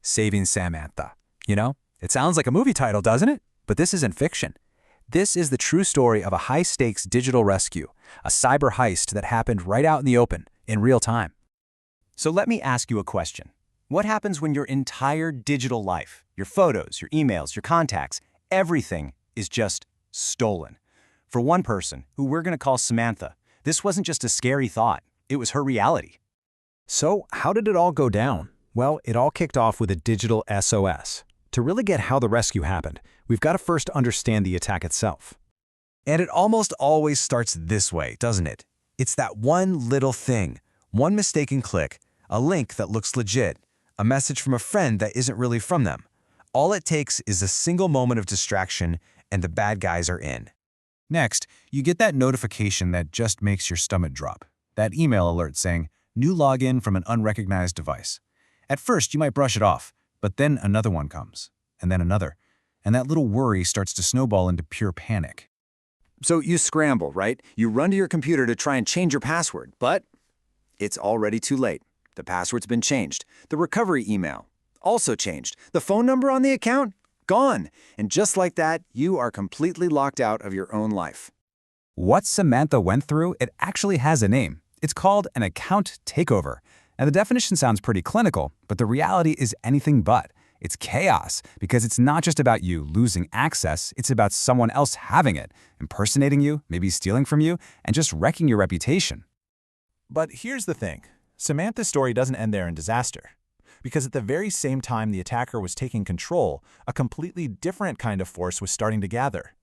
Saving Samantha. You know, it sounds like a movie title, doesn't it? But this isn't fiction. This is the true story of a high-stakes digital rescue, a cyber heist that happened right out in the open, in real time. So let me ask you a question. What happens when your entire digital life, your photos, your emails, your contacts, everything is just stolen? For one person, who we're going to call Samantha, this wasn't just a scary thought, it was her reality. So how did it all go down? Well, it all kicked off with a digital SOS. To really get how the rescue happened, we've got to first understand the attack itself. And it almost always starts this way, doesn't it? It's that one little thing, one mistaken click, a link that looks legit, a message from a friend that isn't really from them. All it takes is a single moment of distraction, and the bad guys are in. Next, you get that notification that just makes your stomach drop. That email alert saying, "New login from an unrecognized device." At first, you might brush it off, but then another one comes, and then another, and that little worry starts to snowball into pure panic. So you scramble, right? You run to your computer to try and change your password, but it's already too late. The password's been changed. The recovery email also changed. The phone number on the account? Gone. And just like that, you are completely locked out of your own life. What Samantha went through, it actually has a name. It's called an account takeover. And the definition sounds pretty clinical, but the reality is anything but. It's chaos, because it's not just about you losing access, it's about someone else having it, impersonating you, maybe stealing from you, and just wrecking your reputation. But here's the thing. Samantha's story doesn't end there in disaster. Because at the very same time the attacker was taking control, a completely different kind of force was starting to gather.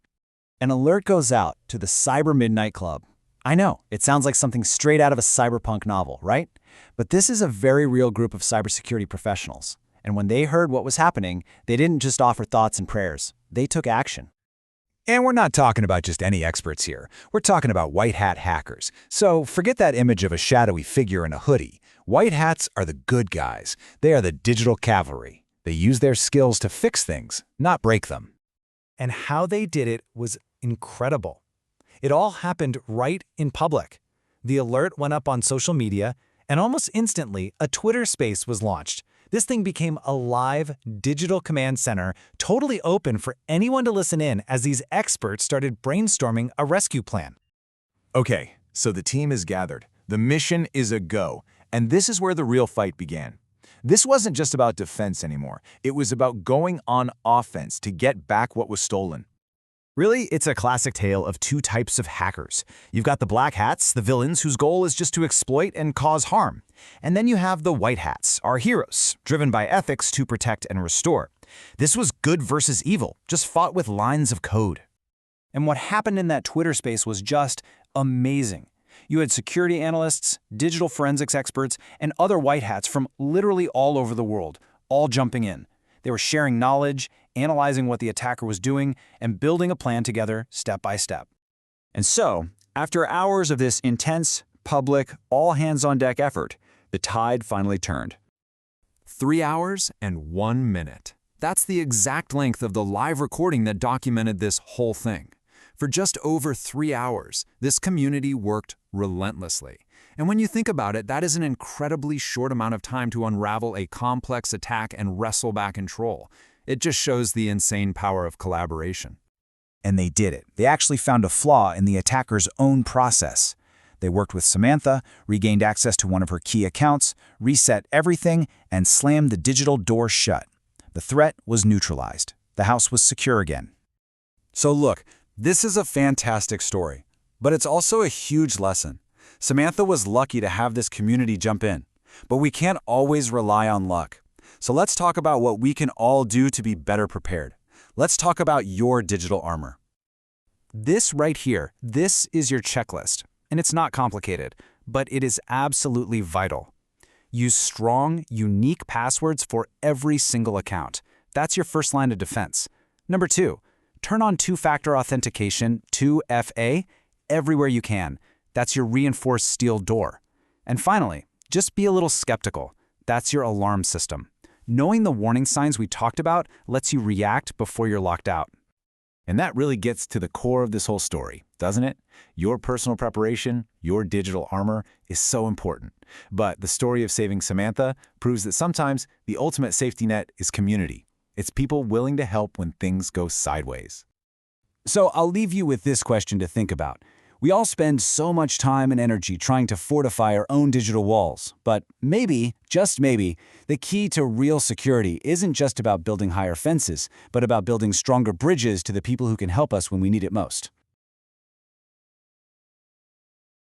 An alert goes out to the Cyber Midnight Club. I know, it sounds like something straight out of a cyberpunk novel, right? But this is a very real group of cybersecurity professionals. And when they heard what was happening, they didn't just offer thoughts and prayers. They took action. And we're not talking about just any experts here. We're talking about white hat hackers. So forget that image of a shadowy figure in a hoodie. White hats are the good guys. They are the digital cavalry. They use their skills to fix things, not break them. And how they did it was incredible. It all happened right in public. The alert went up on social media, and almost instantly, a Twitter space was launched. This thing became a live digital command center, totally open for anyone to listen in as these experts started brainstorming a rescue plan. Okay, so the team is gathered. The mission is a go. And this is where the real fight began. This wasn't just about defense anymore. It was about going on offense to get back what was stolen. Really, it's a classic tale of two types of hackers. You've got the black hats, the villains whose goal is just to exploit and cause harm. And then you have the white hats, our heroes, driven by ethics to protect and restore. This was good versus evil, just fought with lines of code. And what happened in that Twitter space was just amazing. You had security analysts, digital forensics experts, and other white hats from literally all over the world, all jumping in. They were sharing knowledge, analyzing what the attacker was doing, and building a plan together step by step. And so, after hours of this intense, public, all-hands-on-deck effort, the tide finally turned. 3 hours and 1 minute. That's the exact length of the live recording that documented this whole thing. For just over 3 hours, this community worked relentlessly. And when you think about it, that is an incredibly short amount of time to unravel a complex attack and wrestle back control. It just shows the insane power of collaboration. And they did it. They actually found a flaw in the attacker's own process. They worked with Samantha, regained access to one of her key accounts, reset everything, and slammed the digital door shut. The threat was neutralized. The house was secure again. So look, this is a fantastic story, but it's also a huge lesson. Samantha was lucky to have this community jump in, but we can't always rely on luck. So let's talk about what we can all do to be better prepared. Let's talk about your digital armor. This right here, this is your checklist. And it's not complicated, but it is absolutely vital. Use strong, unique passwords for every single account. That's your first line of defense. Number 2, turn on two-factor authentication, 2FA, everywhere you can. That's your reinforced steel door. And finally, just be a little skeptical. That's your alarm system. Knowing the warning signs we talked about lets you react before you're locked out. And that really gets to the core of this whole story, doesn't it? Your personal preparation, your digital armor is so important. But the story of saving Samantha proves that sometimes the ultimate safety net is community. It's people willing to help when things go sideways. So I'll leave you with this question to think about. We all spend so much time and energy trying to fortify our own digital walls, but maybe, just maybe, the key to real security isn't just about building higher fences, but about building stronger bridges to the people who can help us when we need it most.